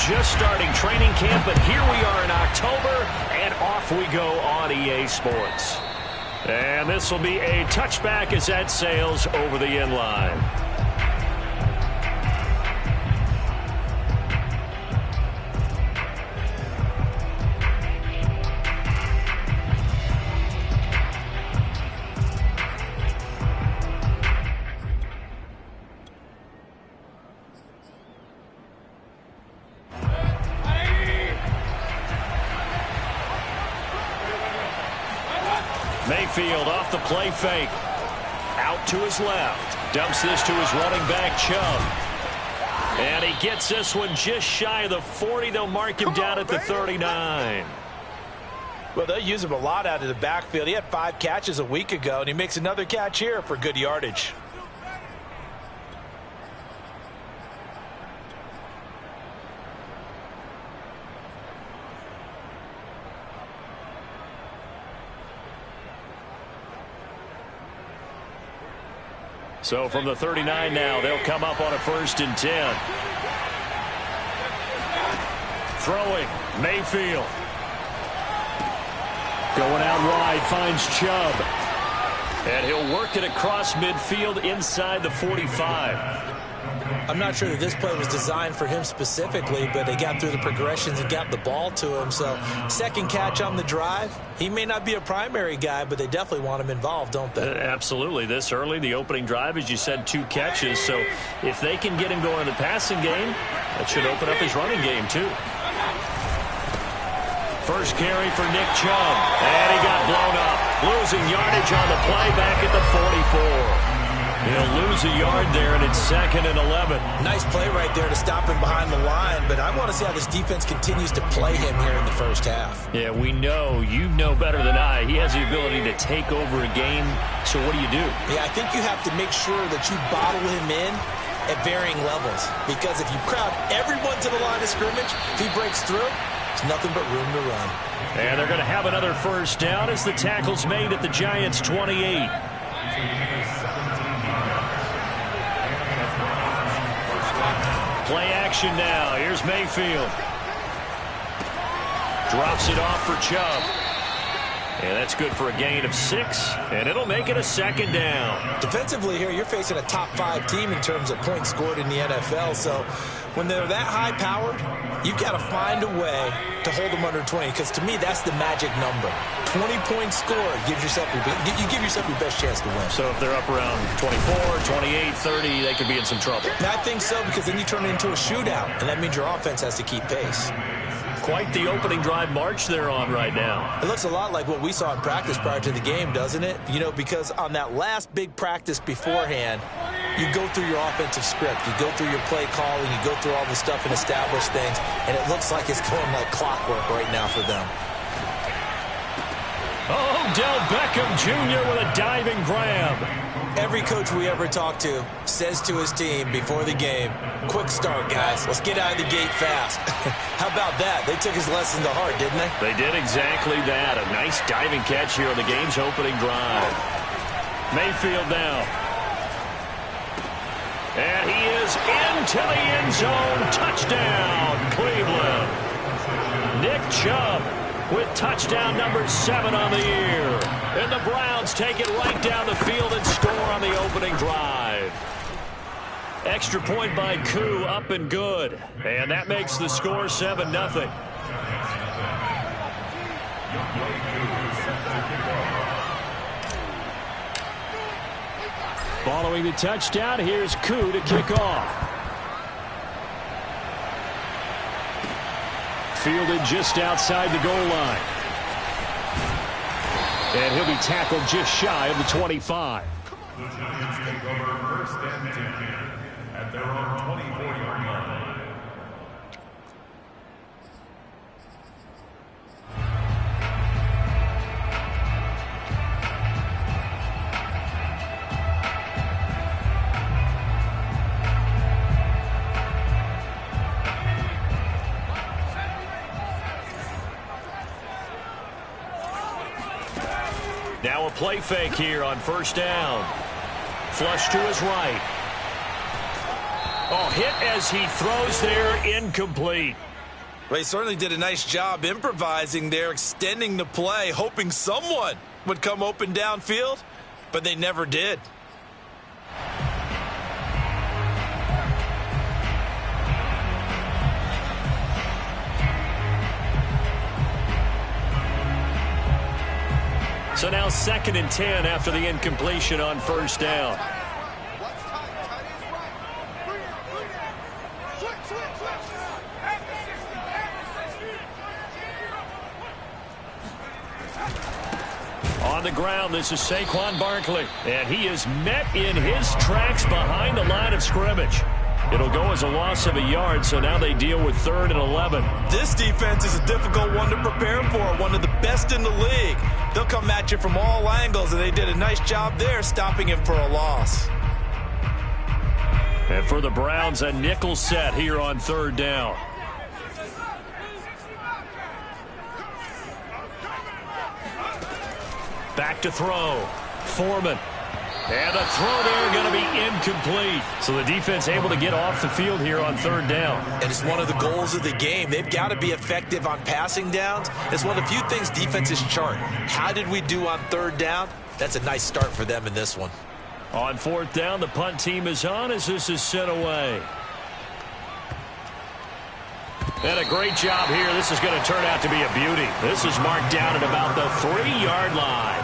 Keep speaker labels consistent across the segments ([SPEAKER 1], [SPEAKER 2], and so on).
[SPEAKER 1] just starting training camp, but here we are in October, and off we go on EA Sports. And this will be a touchback as that sails over the end line. Mayfield off the play fake. Out to his left. Dumps this to his running back, Chubb. And he gets this one just shy of the 40. They'll mark him down at the 39.
[SPEAKER 2] Well, they'll use him a lot out of the backfield. He had 5 catches a week ago, and he makes another catch here for good yardage.
[SPEAKER 1] So from the 39 now, they'll come up on a 1st and 10. Throwing, Mayfield. Going out wide, finds Chubb. And he'll work it across midfield inside the 45.
[SPEAKER 2] I'm not sure that this play was designed for him specifically, but they got through the progressions and got the ball to him. So, second catch on the drive. He may not be a primary guy, but they definitely want him involved, don't they?
[SPEAKER 1] Absolutely. This early, the opening drive, as you said, 2 catches. So, if they can get him going in the passing game, that should open up his running game, too. First carry for Nick Chubb. And he got blown up. Losing yardage on the play back at the 44. He'll lose a yard there, and it's 2nd and 11.
[SPEAKER 2] Nice play right there to stop him behind the line, but I want to see how this defense continues to play him here in the first half.
[SPEAKER 1] Yeah, we know, you know better than I, he has the ability to take over a game, so what do you do?
[SPEAKER 2] Yeah, I think you have to make sure that you bottle him in at varying levels, because if you crowd everyone to the line of scrimmage, if he breaks through, there's nothing but room to run.
[SPEAKER 1] And they're going to have another first down as the tackle's made at the Giants' 28. Play action now. Here's Mayfield. Drops it off for Chubb. And that's good for a gain of 6, and it'll make it a 2nd down.
[SPEAKER 2] Defensively here, you're facing a top 5 team in terms of points scored in the NFL. So when they're that high-powered, you've got to find a way to hold them under 20, because to me, that's the magic number. 20 points scored gives yourself you give yourself your best chance to win.
[SPEAKER 1] So if they're up around 24, 28, 30, they could be in some trouble.
[SPEAKER 2] I think so, because then you turn it into a shootout, and that means your offense has to keep pace.
[SPEAKER 1] Quite the opening drive march they're on right now.
[SPEAKER 2] It looks a lot like what we saw in practice prior to the game, doesn't it? You know, because on that last big practice beforehand, you go through your offensive script. You go through your play calling. You go through all the stuff and establish things. And it looks like it's going like clockwork right now for them.
[SPEAKER 1] Oh, Del Beckham Jr. with a diving grab.
[SPEAKER 2] Every coach we ever talk to says to his team before the game, quick start, guys. Let's get out of the gate fast. How about that? They took his lesson to heart, didn't they?
[SPEAKER 1] They did exactly that. A nice diving catch here on the game's opening drive. Mayfield now. And he is into the end zone. Touchdown, Cleveland. Nick Chubb with touchdown number 7 on the year. And the Browns take it right down the field and score on the opening drive. Extra point by Koo, up and good. And that makes the score 7-0. Following the touchdown, here's Koo to kick off. Fielded just outside the goal line. And he'll be tackled just shy of the 25.
[SPEAKER 3] The Giants take over 1st and 10 at their own 24-yard line.
[SPEAKER 1] Now a play fake here on 1st down. Flush to his right. Oh, hit as he throws there, incomplete.
[SPEAKER 2] Well, he certainly did a nice job improvising there, extending the play, hoping someone would come open downfield, but they never did.
[SPEAKER 1] So now 2nd and 10 after the incompletion on first down. On the ground, this is Saquon Barkley, and he is met in his tracks behind the line of scrimmage. It'll go as a loss of a yard, so now they deal with 3rd and 11.
[SPEAKER 2] This defense is a difficult one to prepare for, one of the best in the league. They'll come at you from all angles, and they did a nice job there stopping him for a loss.
[SPEAKER 1] And for the Browns, a nickel set here on 3rd down. Back to throw. Foreman. And the throw there going to be incomplete. So the defense able to get off the field here on 3rd down.
[SPEAKER 2] And it's one of the goals of the game. They've got to be effective on passing downs. It's one of the few things defenses chart. How did we do on 3rd down? That's a nice start for them in this one.
[SPEAKER 1] On 4th down, the punt team is on as this is sent away. And a great job here. This is going to turn out to be a beauty. This is marked down at about the 3-yard line.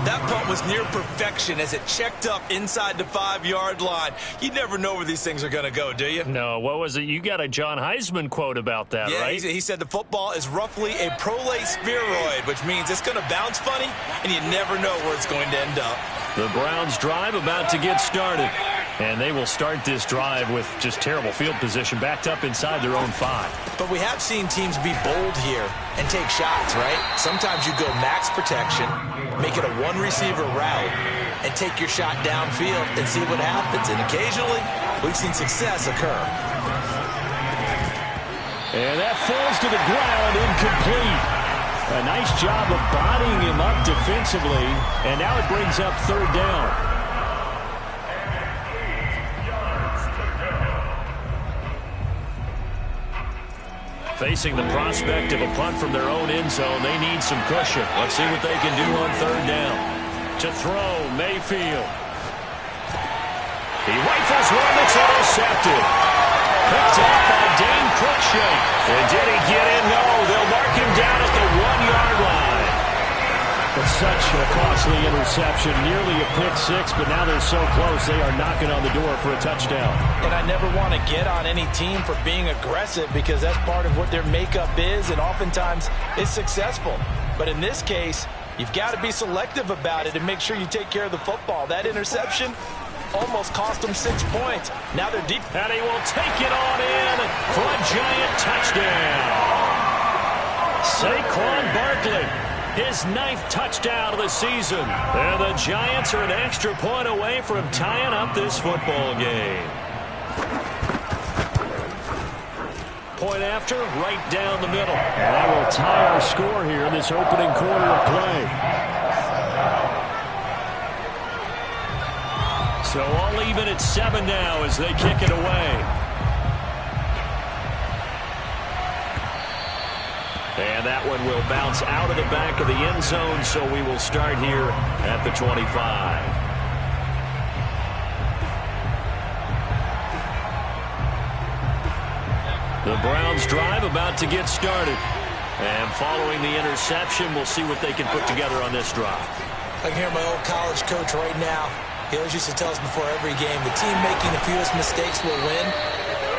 [SPEAKER 2] That punt was near perfection as it checked up inside the 5-yard line. You never know where these things are going to go, do you?
[SPEAKER 1] No, what was it? You got a John Heisman quote about that, right?
[SPEAKER 2] Yeah, he said the football is roughly a prolate spheroid, which means it's going to bounce funny, and you never know where it's going to end up.
[SPEAKER 1] The Browns drive about to get started. And they will start this drive with just terrible field position, backed up inside their own 5.
[SPEAKER 2] But we have seen teams be bold here and take shots, right? Sometimes you go max protection, make it a one-receiver route, and take your shot downfield and see what happens. And occasionally, we've seen success occur.
[SPEAKER 1] And that falls to the ground, incomplete. A nice job of bodying him up defensively, and now it brings up 3rd down. Facing the prospect of a punt from their own end zone, they need some cushion. Let's see what they can do on 3rd down. To throw, Mayfield. He rifles one that's intercepted. Picked up by Dane Cruikshank. And did he get in? No, they'll mark him down at the 1-yard line. It's such a costly interception, nearly a pick 6, but now they're so close they are knocking on the door for a touchdown.
[SPEAKER 2] And I never want to get on any team for being aggressive because that's part of what their makeup is, and oftentimes it's successful. But in this case, you've got to be selective about it and make sure you take care of the football. That interception almost cost them 6 points. Now they're deep.
[SPEAKER 1] And he will take it on in for a giant touchdown. Saquon Barkley. His 9th touchdown of the season. And the Giants are an extra point away from tying up this football game. Point after, right down the middle. And that will tie our score here in this opening quarter of play. So all even at 7 now as they kick it away. And that one will bounce out of the back of the end zone, so we will start here at the 25. The Browns drive about to get started. And following the interception, we'll see what they can put together on this drive.
[SPEAKER 2] I can hear my old college coach right now. He always used to tell us before every game, the team making the fewest mistakes will win.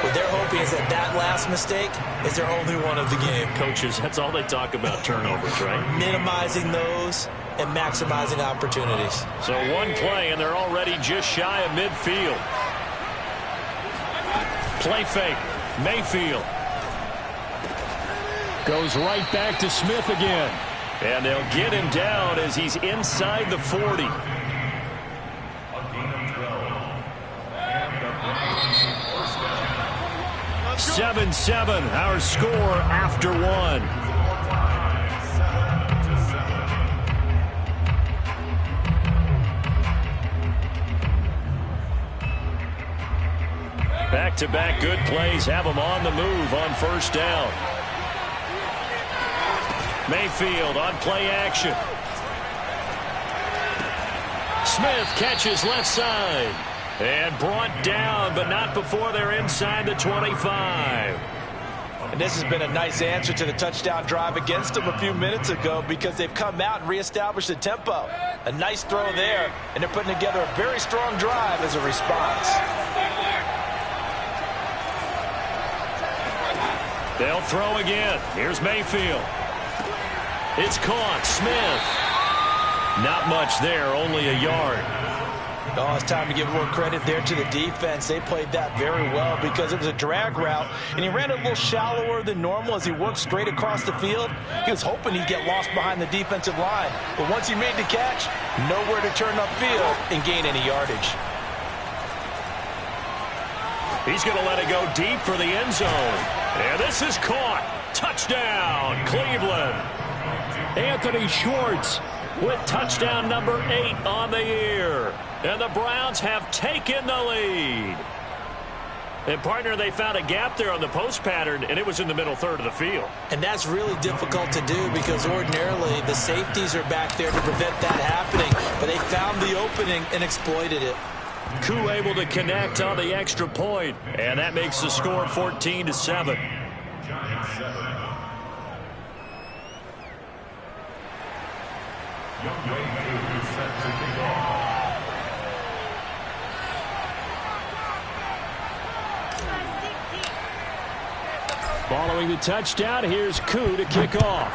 [SPEAKER 2] What they're hoping is that last mistake is their only one of the game.
[SPEAKER 1] Coaches, that's all they talk about, turnovers, right?
[SPEAKER 2] Minimizing those and maximizing opportunities.
[SPEAKER 1] So one play, and they're already just shy of midfield. Play fake. Mayfield. Goes right back to Smith again. And they'll get him down as he's inside the 40. 7-7, our score after 1. Back-to-back good plays have them on the move on first down. Mayfield on play action. Smith catches left side. And brought down, but not before they're inside the 25.
[SPEAKER 2] And this has been a nice answer to the touchdown drive against them a few minutes ago because they've come out and reestablished the tempo. A nice throw there, and they're putting together a very strong drive as a response.
[SPEAKER 1] They'll throw again. Here's Mayfield. It's caught. Smith. Not much there, only a yard.
[SPEAKER 2] Oh, it's time to give more credit there to the defense. They played that very well because it was a drag route, and he ran a little shallower than normal as he worked straight across the field. He was hoping he'd get lost behind the defensive line, but once he made the catch, nowhere to turn upfield and gain any yardage.
[SPEAKER 1] He's going to let it go deep for the end zone. And this is caught. Touchdown, Cleveland. Anthony Schwartz with touchdown number 8 on the year. And the Browns have taken the lead. And, partner, they found a gap there on the post pattern, and it was in the middle third of the field.
[SPEAKER 2] And that's really difficult to do because ordinarily the safeties are back there to prevent that happening. But they found the opening and exploited it.
[SPEAKER 1] Koo able to connect on the extra point, and that makes the score 14-7. Following the touchdown, here's Koo to kick off.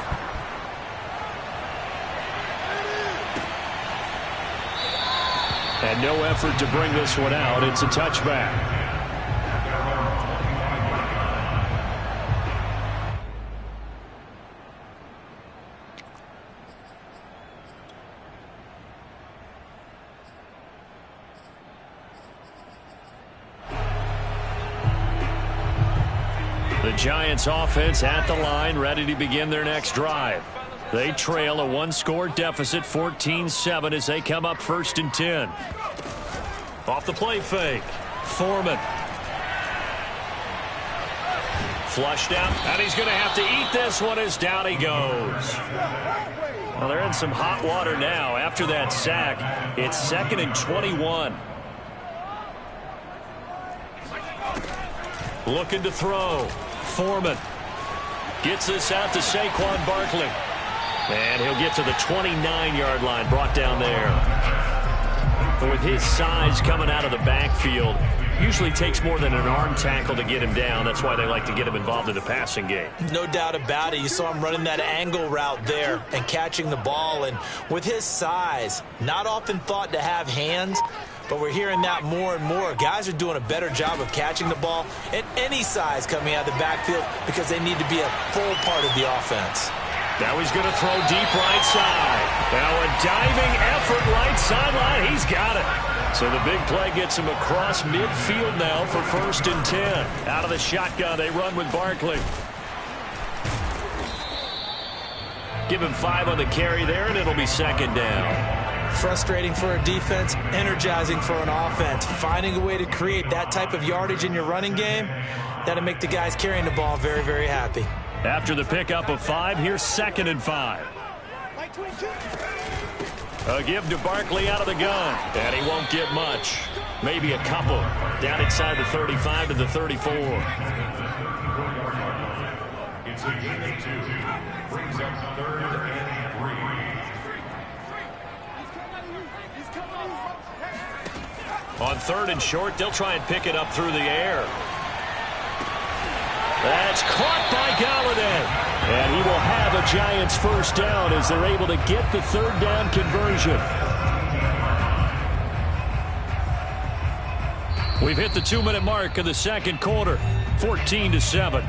[SPEAKER 1] And no effort to bring this one out. It's a touchback. The Giants offense at the line, ready to begin their next drive. They trail a one-score deficit, 14-7, as they come up 1st and 10. Off the play fake. Foreman. Flushed out, and he's going to have to eat this one as down he goes. Well, they're in some hot water now. After that sack, it's 2nd and 21. Looking to throw. Foreman gets this out to Saquon Barkley. And he'll get to the 29-yard line, brought down there. But with his size coming out of the backfield, usually takes more than an arm tackle to get him down. That's why they like to get him involved in the passing game.
[SPEAKER 2] No doubt about it. You saw him running that angle route there and catching the ball. And with his size, not often thought to have hands, but we're hearing that more and more. Guys are doing a better job of catching the ball at any size coming out of the backfield because they need to be a full part of the offense.
[SPEAKER 1] Now he's going to throw deep right side. Now a diving effort right sideline. He's got it. So the big play gets him across midfield now for 1st and 10. Out of the shotgun, they run with Barkley. Give him 5 on the carry there, and it'll be 2nd down.
[SPEAKER 2] Frustrating for a defense, energizing for an offense. Finding a way to create that type of yardage in your running game, that'll make the guys carrying the ball very, very happy.
[SPEAKER 1] After the pickup of 5, here's 2nd and 5. A give to Barkley out of the gun, and he won't get much. Maybe a couple. Down inside the 35 to the 34.
[SPEAKER 3] It's a gain of 2. Brings up 3rd and 3.
[SPEAKER 1] On 3rd and short, they'll try and pick it up through the air. That's caught by Galladay. And he will have a Giants 1st down as they're able to get the 3rd down conversion. We've hit the 2-minute mark of the 2nd quarter. 14-7.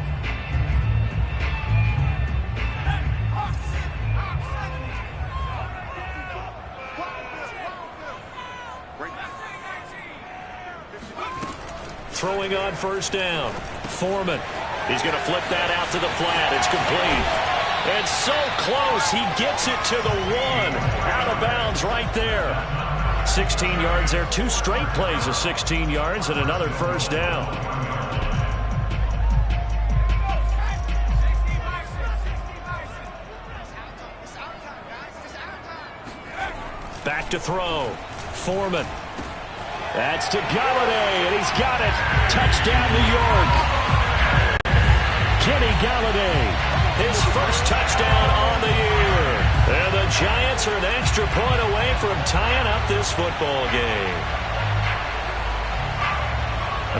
[SPEAKER 1] Throwing on 1st down. Foreman. He's going to flip that out to the flat. It's complete. And so close. He gets it to the 1. Out of bounds right there. 16 yards there. 2 straight plays of 16 yards and another 1st down. to throw. Foreman. That's to Galladay, and he's got it. Touchdown, New York. Kenny Galladay, his first touchdown on the year. And the Giants are an extra point away from tying up this football game.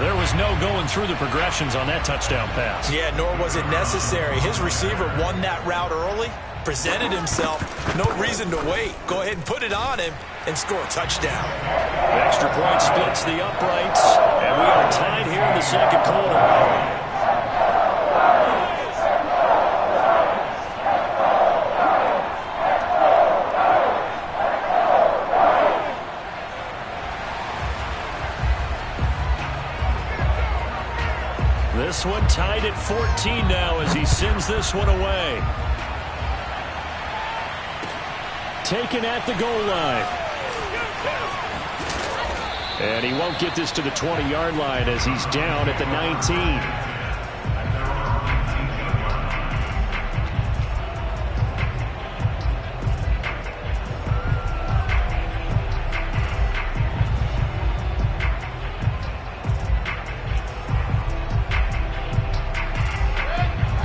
[SPEAKER 1] There was no going through the progressions on that touchdown pass.
[SPEAKER 2] Yeah, nor was it necessary. His receiver won that route early, presented himself. No reason to wait. Go ahead and put it on him and score a touchdown.
[SPEAKER 1] The extra point splits the uprights, and we are tied here in the second quarter. This one tied at 14 now as he sends this one away. Taken at the goal line. And he won't get this to the 20-yard line as he's down at the 19.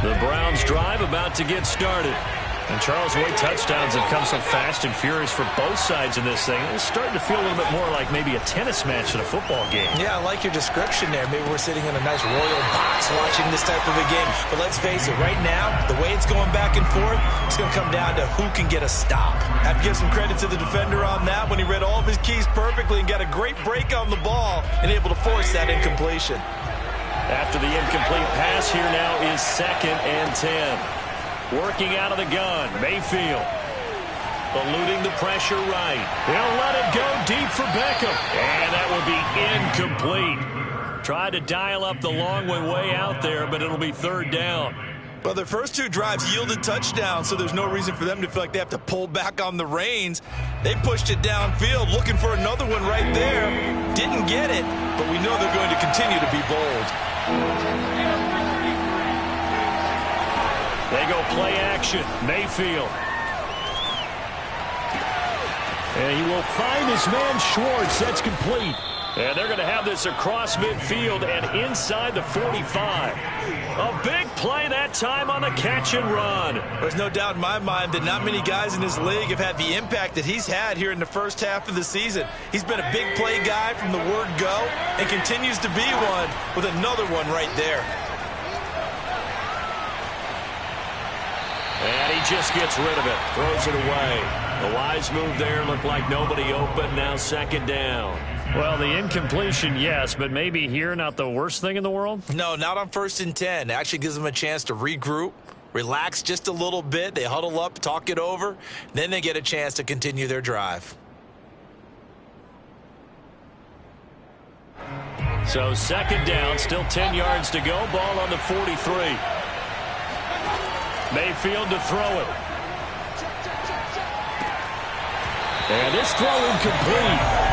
[SPEAKER 1] The Browns drive about to get started. And Charles, the way touchdowns have come so fast and furious for both sides in this thing, it's starting to feel a little bit more like maybe a tennis match than a football game.
[SPEAKER 2] Yeah, I like your description there. Maybe we're sitting in a nice royal box watching this type of a game. But let's face it, right now, the way it's going back and forth, it's going to come down to who can get a stop. I have to give some credit to the defender on that when he read all of his keys perfectly and got a great break on the ball and able to force that incompletion.
[SPEAKER 1] After the incomplete pass, here now is 2nd and 10. Working out of the gun, Mayfield. Eluding the pressure right. He'll let it go deep for Beckham. And that will be incomplete. Tried to dial up the long one way out there, but it'll be 3rd down.
[SPEAKER 2] Well, their first 2 drives yielded touchdowns, so there's no reason for them to feel like they have to pull back on the reins. They pushed it downfield, looking for another one right there. Didn't get it, but we know they're going to continue to be bold.
[SPEAKER 1] They go play action. Mayfield. And he will find his man Schwartz. That's complete. And they're going to have this across midfield and inside the 45. A big play that time on the catch and run.
[SPEAKER 2] There's no doubt in my mind that not many guys in this league have had the impact that he's had here in the first half of the season. He's been a big play guy from the word go and continues to be one with another one right there.
[SPEAKER 1] And he just gets rid of it. Throws it away. The wise move there. Looked like nobody open. Now 2nd down. Well, the incompletion, yes, but maybe here not the worst thing in the world?
[SPEAKER 2] No, not on 1st and 10. It actually gives them a chance to regroup, relax just a little bit. They huddle up, talk it over. Then they get a chance to continue their drive.
[SPEAKER 1] So 2nd down, still 10 yards to go. Ball on the 43. Mayfield to throw it. And this throw incomplete.